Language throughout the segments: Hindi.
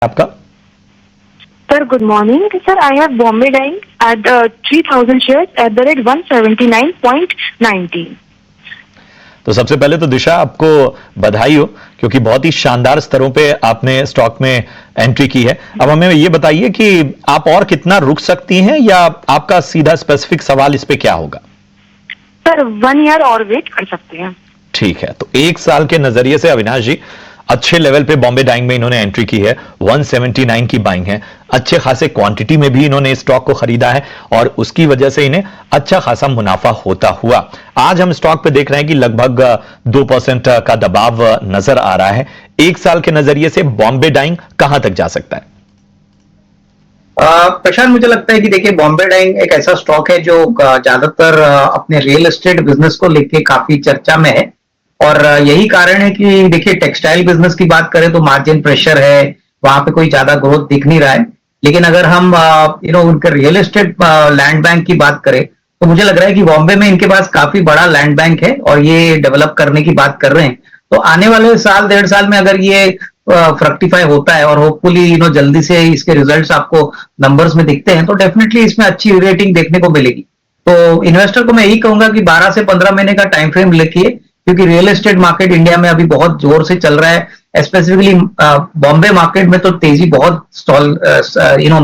आपका। Sir, good morning. Sir, I have Bombay Dyeing at 3,000 shares at the rate 179.90. तो सबसे पहले तो दिशा आपको बधाई हो, क्योंकि बहुत ही शानदार स्तरों पे आपने स्टॉक में एंट्री की है। अब हमें ये बताइए कि आप और कितना रुक सकती हैं, या आपका सीधा स्पेसिफिक सवाल इस पे क्या होगा? सर 1 ईयर और वेट कर सकते हैं। ठीक है, तो 1 साल के नजरिए से अविनाश जी अच्छे लेवल पे बॉम्बे डाइंग में इन्होंने एंट्री की है। 179 की बाइंग है। अच्छे खासे क्वांटिटी में भी इन्होंने स्टॉक को खरीदा है और उसकी वजह से इन्हें अच्छा खासा मुनाफा होता हुआ आज हम स्टॉक पे देख रहे हैं कि लगभग 2% का दबाव नजर आ रहा है। 1 साल के नजरिए से बॉम्बे डाइंग कहां तक जा सकता है? प्रशांत, मुझे लगता है कि देखिए, बॉम्बे डाइंग एक ऐसा स्टॉक है जो ज्यादातर अपने रियल एस्टेट बिजनेस को लेके काफी चर्चा में है। और यही कारण है कि देखिए, टेक्सटाइल बिजनेस की बात करें तो मार्जिन प्रेशर है, वहां पे कोई ज्यादा ग्रोथ दिख नहीं रहा है। लेकिन अगर हम उनके रियल एस्टेट लैंड बैंक की बात करें तो मुझे लग रहा है कि बॉम्बे में इनके पास काफी बड़ा लैंड बैंक है और ये डेवलप करने की बात कर रहे हैं। तो आने वाले साल 1.5 साल में अगर ये फ्रक्टिफाई होता है और होपफुली जल्दी से इसके रिजल्ट्स आपको नंबर्स में दिखते हैं तो डेफिनेटली इसमें अच्छी रेटिंग देखने को मिलेगी। तो इन्वेस्टर को मैं यही कहूंगा कि 12 से 15 महीने का टाइम फ्रेम लिखिए, क्योंकि रियल एस्टेट मार्केट इंडिया में अभी बहुत जोर से चल रहा है। स्पेसिफिकली बॉम्बे मार्केट में तो तेजी बहुत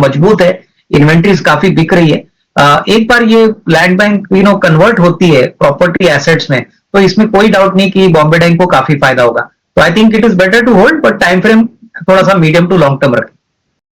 मजबूत है, इन्वेंट्रीज काफी बिक रही है। एक बार ये लैंड बैंक कन्वर्ट होती है प्रॉपर्टी एसेट्स में, तो इसमें कोई डाउट नहीं कि बॉम्बे डाइंग को काफी फायदा होगा। तो I think it is better to hold, but time frame थोड़ा सा मीडियम टू लॉन्ग टर्म रखें।